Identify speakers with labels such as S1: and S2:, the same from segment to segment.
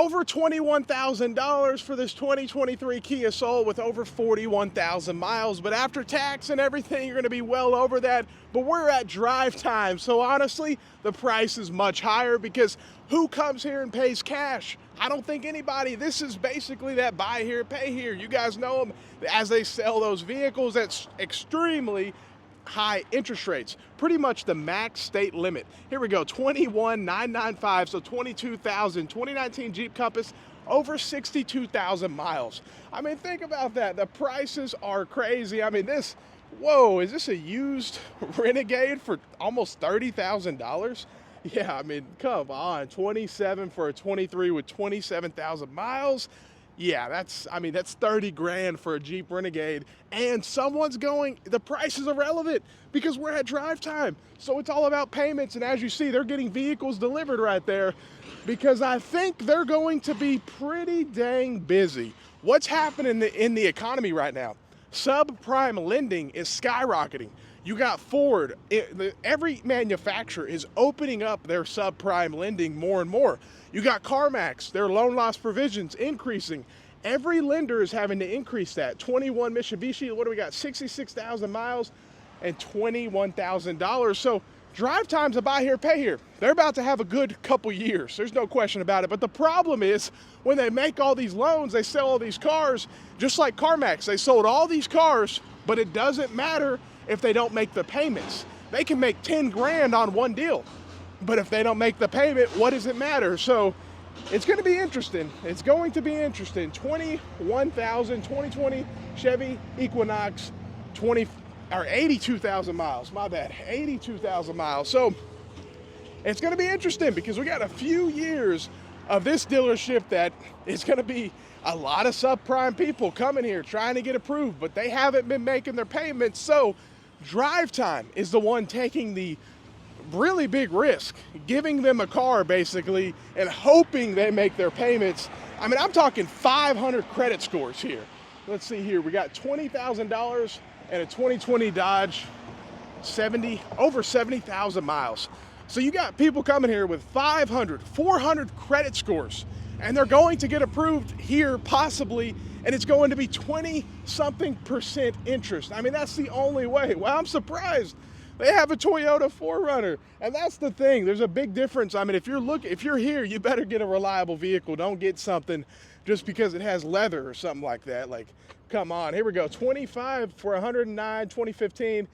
S1: Over $21,000 for this 2023 Kia Soul with over 41,000 miles. But after tax and everything, you're going to be well over that. But we're at drive time. So honestly, the price is much higher because who comes here and pays cash? I don't think anybody. This is basically that buy here, pay here. You guys know them as they sell those vehicles. That's extremely high interest rates, pretty much the max state limit. Here we go, 21,995, so 22,000, 2019 Jeep Compass, over 62,000 miles. I mean, think about that. The prices are crazy. I mean, whoa, is this a used Renegade for almost $30,000? Yeah, I mean, come on, 27 for a 23 with 27,000 miles. Yeah, that's 30 grand for a Jeep Renegade, and someone's going, the price is irrelevant because we're at drive time. So it's all about payments, and as you see, they're getting vehicles delivered right there because I think they're going to be pretty dang busy. What's happening in the economy right now? Subprime lending is skyrocketing. You got Ford, every manufacturer is opening up their subprime lending more and more. You got CarMax, their loan loss provisions increasing. Every lender is having to increase that. 21 Mitsubishi, what do we got? 66,000 miles and $21,000. So drive time's a buy here, pay here. They're about to have a good couple years. There's no question about it. But the problem is when they make all these loans, they sell all these cars, just like CarMax. They sold all these cars, but it doesn't matter if they don't make the payments. They can make 10 grand on one deal, but if they don't make the payment, what does it matter? So it's going to be interesting. It's going to be interesting. 2020 Chevy Equinox, 82,000 miles. My bad, 82,000 miles. So it's going to be interesting because we got a few years of this dealership that is going to be a lot of subprime people coming here trying to get approved, but they haven't been making their payments. So drive time is the one taking the really big risk, giving them a car basically and hoping they make their payments. I mean, I'm talking 500 credit scores here. Let's see here. We got $20,000 and a 2020 Dodge, over 70,000 miles. So you got people coming here with 500, 400 credit scores, and they're going to get approved here possibly, and it's going to be 20-something% interest. I mean, that's the only way. Well, I'm surprised. They have a Toyota 4Runner, and that's the thing. There's a big difference. I mean, if you're here, you better get a reliable vehicle. Don't get something just because it has leather or something like that. Like, come on. Here we go. 25 for 109, 2015.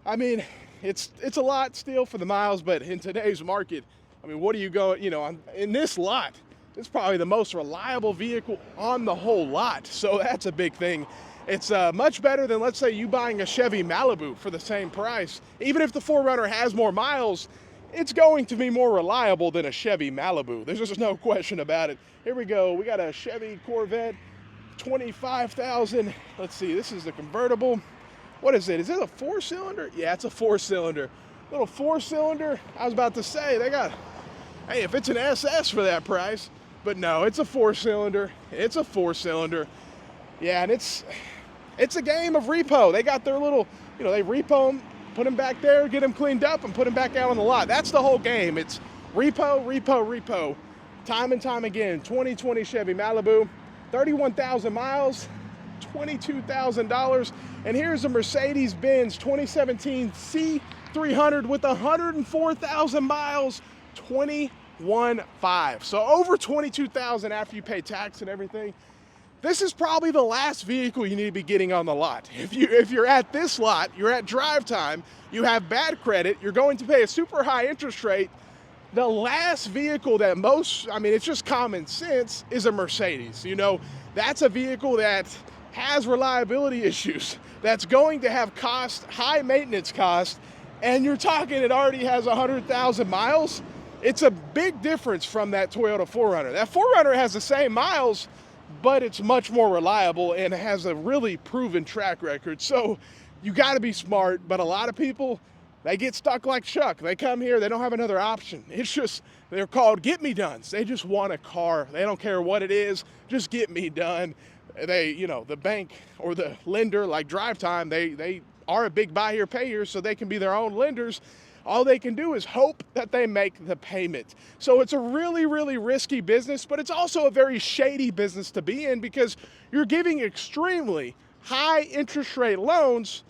S1: I mean, it's a lot still for the miles, but in today's market, I mean, what do you go, in this lot, it's probably the most reliable vehicle on the whole lot. So that's a big thing. It's much better than, let's say, you buying a Chevy Malibu for the same price. Even if the 4Runner has more miles, it's going to be more reliable than a Chevy Malibu. There's just no question about it. Here we go. We got a Chevy Corvette, 25,000. Let's see, this is the convertible. What is it? Is it a 4-cylinder? Yeah, it's a 4-cylinder. Little 4-cylinder. I was about to say, hey, if it's an SS for that price, but no, it's a 4-cylinder. It's a 4-cylinder. Yeah, and it's a game of repo. They got their little, they repo them, put them back there, get them cleaned up, and put them back out on the lot. That's the whole game. It's repo, repo, repo. Time and time again. 2020 Chevy Malibu, 31,000 miles, $22,000. And here's a Mercedes-Benz 2017 C300 with 104,000 miles, 21,500. So over 22,000 after you pay tax and everything. This is probably the last vehicle you need to be getting on the lot. If you're at this lot, you're at drive time, you have bad credit, you're going to pay a super high interest rate. The last vehicle that it's just common sense, is a Mercedes. That's a vehicle that has reliability issues, that's going to have high maintenance cost, and you're talking it already has 100,000 miles. It's a big difference from that Toyota 4Runner. That 4Runner has the same miles, but it's much more reliable and has a really proven track record. So you got to be smart, but a lot of people, they get stuck like Chuck. They come here, they don't have another option. They're called get-me-dones. They just want a car. They don't care what it is, just get me done. The bank or the lender, like drive time, they are a big buy here, pay here, so they can be their own lenders. all they can do is hope that they make the payment. So it's a really, really risky business, but it's also a very shady business to be in because you're giving extremely high interest rate loans.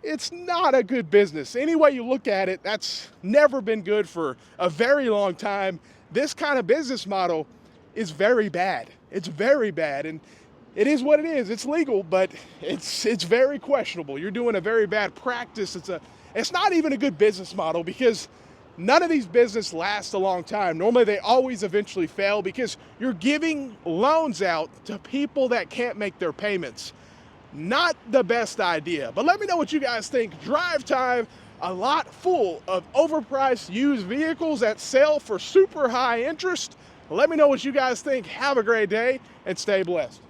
S1: It's not a good business. Any way you look at it, that's never been good for a very long time. This kind of business model is very bad. It's very bad, and it is what it is. It's legal, but it's very questionable. You're doing a very bad practice. It's not even a good business model because none of these businesses last a long time. Normally, they always eventually fail because you're giving loans out to people that can't make their payments. Not the best idea. But let me know what you guys think. Drive Time, a lot full of overpriced used vehicles that sell for super high interest. Let me know what you guys think. Have a great day and stay blessed.